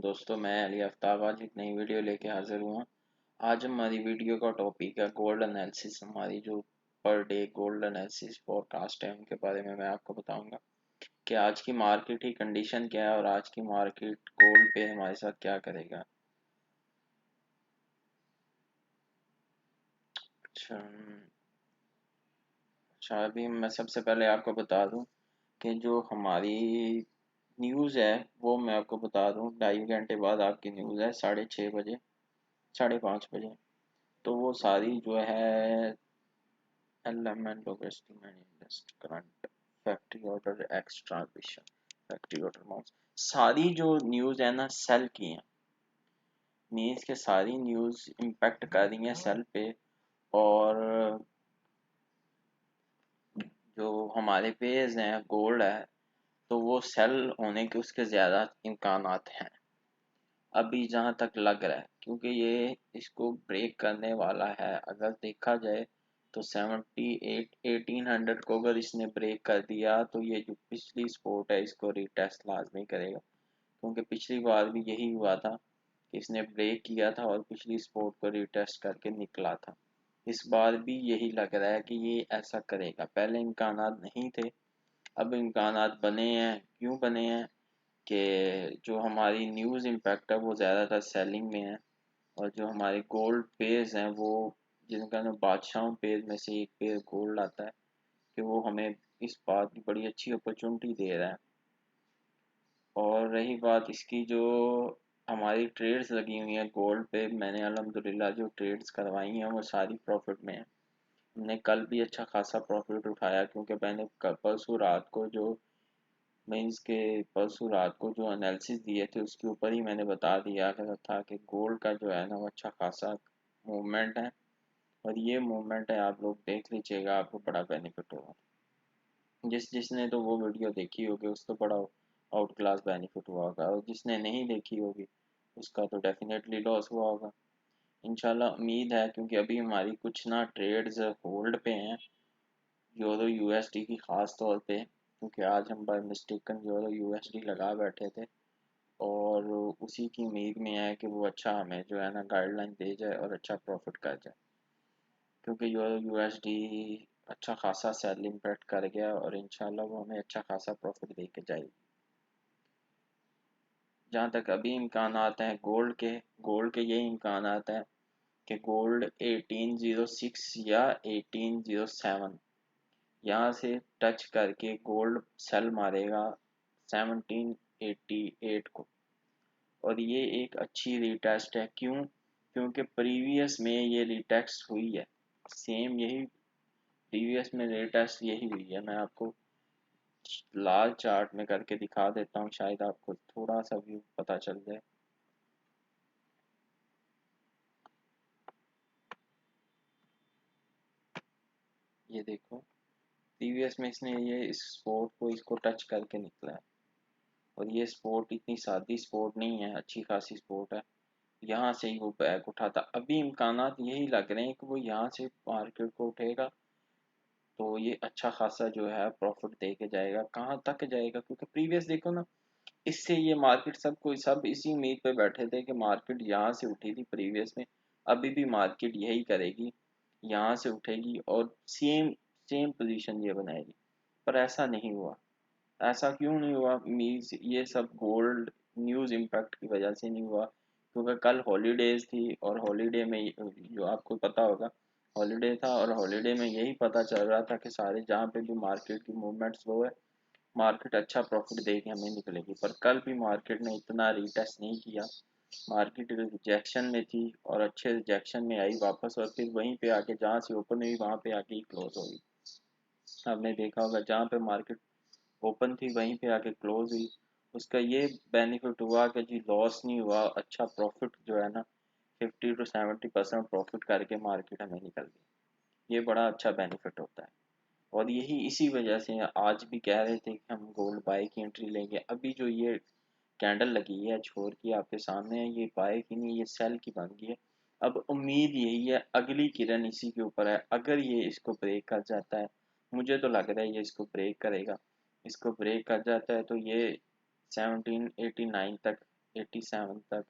दोस्तों, मैं अली आफ्ताब आज एक नई वीडियो लेके हाजिर हुआ। आज हमारी वीडियो का टॉपिक है गोल्ड एनालिसिस। हमारी जो per day gold analysis forecast है उनके बारे में मैं आपको बताऊंगा कि आज की मार्केट की कंडीशन क्या है और आज की मार्केट गोल्ड पे हमारे साथ क्या करेगा। अच्छा अच्छा, अभी मैं सबसे पहले आपको बता दूं कि जो हमारी न्यूज़ है वो मैं आपको बता दूं, 2.5 घंटे बाद आपकी न्यूज़ है 6:30 बजे, 5:30 बजे। तो वो सारी जो है element of estimate just current factory order x transmission factory order amounts, सारी जो न्यूज़ है ना सेल की हैं। मीन्स के सारी न्यूज़ इम्पेक्ट कर रही हैं सेल पे। और जो हमारे पेज हैं गोल्ड है तो वो सेल होने के उसके ज़्यादा इम्कानात हैं अभी जहाँ तक लग रहा है, क्योंकि ये इसको ब्रेक करने वाला है। अगर देखा जाए तो 1800 को अगर इसने ब्रेक कर दिया तो ये जो पिछली सपोर्ट है इसको रीटेस्ट लाजमी करेगा, क्योंकि पिछली बार भी यही हुआ था कि इसने ब्रेक किया था और पिछली सपोर्ट को रीटेस्ट करके निकला था। इस बार भी यही लग रहा है कि ये ऐसा करेगा। पहले इम्कानात नहीं थे, अब इम्कानात बने हैं। क्यों बने हैं कि जो हमारी न्यूज़ इम्पैक्ट है वो ज़्यादातर सेलिंग में है, और जो हमारे गोल्ड पेयर्स हैं वो, जिनका ना बादशाहों पेयर में से एक पेयर गोल्ड आता है, कि वो हमें इस बात की बड़ी अच्छी अपॉर्चुनिटी दे रहा है। और रही बात इसकी, जो हमारी ट्रेड्स लगी हुई हैं गोल्ड पे, मैंने अल्हम्दुलिल्लाह जो ट्रेड्स करवाई हैं वो सारी प्रॉफिट में है। हमने कल भी अच्छा खासा प्रॉफिट उठाया, क्योंकि मैंने परसों रात को जो मीन्स के परसों रात को जो एनालिसिस दिए थे उसके ऊपर ही मैंने बता दिया था कि गोल्ड का जो है ना वो अच्छा खासा मूवमेंट है। और ये मूवमेंट है, आप लोग देख लीजिएगा, आपको बड़ा बेनिफिट होगा। जिसने तो वो वीडियो देखी होगी उसको बड़ा आउट क्लास बेनिफिट हुआ होगा, और जिसने नहीं देखी होगी उसका तो डेफिनेटली लॉस हुआ होगा। इंशाल्लाह उम्मीद है, क्योंकि अभी हमारी कुछ ना ट्रेड्स होल्ड पे हैं, यूरो यूएसडी की ख़ास तौर पे, क्योंकि आज हम बाय मिस्टेकन यूरो यूएसडी लगा बैठे थे। और उसी की उम्मीद में है कि वो अच्छा हमें जो है ना गाइडलाइन दे जाए और अच्छा प्रॉफिट कर जाए, क्योंकि यूरो यूएसडी अच्छा खासा सेल इम्पैक्ट कर गया और इंशाल्लाह वो हमें अच्छा खासा प्रॉफिट दे के जाएगी। जहाँ तक अभी इम्कान आते हैं गोल्ड के ये इम्कान आता है कि गोल्ड 1806 या 1807 यहाँ से टच करके गोल्ड सेल मारेगा 1788 को। और ये एक अच्छी रिटेस्ट है। क्यों? क्योंकि प्रीवियस में ये रिटेस्ट हुई है, सेम यही प्रीवियस में रिटेस्ट यही हुई है। मैं आपको लाल चार्ट में करके दिखा देता हूँ, शायद आपको थोड़ा सा व्यू पता चल जाए। ये देखो, प्रीवियस में इसने ये इस स्पोर्ट को इसको टच करके निकला है। और ये स्पोर्ट इतनी सादी स्पोर्ट नहीं है, अच्छी खासी स्पोर्ट है। यहाँ से ही वो बैक उठाता, अभी इम्कानात यही लग रहे हैं कि वो यहाँ से मार्केट को उठेगा तो ये अच्छा खासा जो है प्रॉफिट दे के जाएगा। कहाँ तक जाएगा? क्योंकि प्रीवियस देखो ना, इससे ये मार्केट सब इसी उम्मीद पे बैठे थे कि मार्केट यहाँ से उठी थी प्रीवियस में, अभी भी मार्केट यही करेगी, यहाँ से उठेगी और सेम सेम पोजीशन ये बनाएगी। पर ऐसा नहीं हुआ। ऐसा क्यों नहीं हुआ? मीन्स ये सब गोल्ड न्यूज़ इम्पैक्ट की वजह से नहीं हुआ, क्योंकि कल हॉलीडेज थी और हॉलीडे में जो आपको पता होगा हॉलीडे था, और हॉलीडे में यही पता चल रहा था कि सारे जहाँ पे भी मार्केट की मूवमेंट स्लो है, मार्केट अच्छा प्रॉफिट दे के हमें निकलेगी। पर कल भी मार्केट ने इतना रीटेस्ट नहीं किया। मार्केट रिजेक्शन में थी और अच्छे रिजेक्शन में आई वापस, और फिर वहीं पे आके जहाँ से ओपन हुई वहाँ पे आके ही क्लोज हो गई। आपने देखा होगा जहाँ पे मार्केट ओपन थी वहीं पे आके क्लोज हुई। उसका ये बेनिफिट हुआ कि जी लॉस नहीं हुआ, अच्छा प्रॉफिट जो है ना 50 to 70% प्रॉफिट करके मार्केट हमें निकल गई। ये बड़ा अच्छा बेनिफिट होता है। और यही इसी वजह से आज भी कह रहे थे कि हम गोल्ड बाय की एंट्री लेंगे। अभी जो ये कैंडल लगी है छोर की आपके सामने है, ये बाय की नहीं, ये सेल की बन गई है। अब उम्मीद यही है, अगली किरण इसी के ऊपर है। अगर ये इसको ब्रेक कर जाता है, मुझे तो लग रहा है ये इसको ब्रेक करेगा, इसको ब्रेक कर जाता है तो ये 1789 तक 87 तक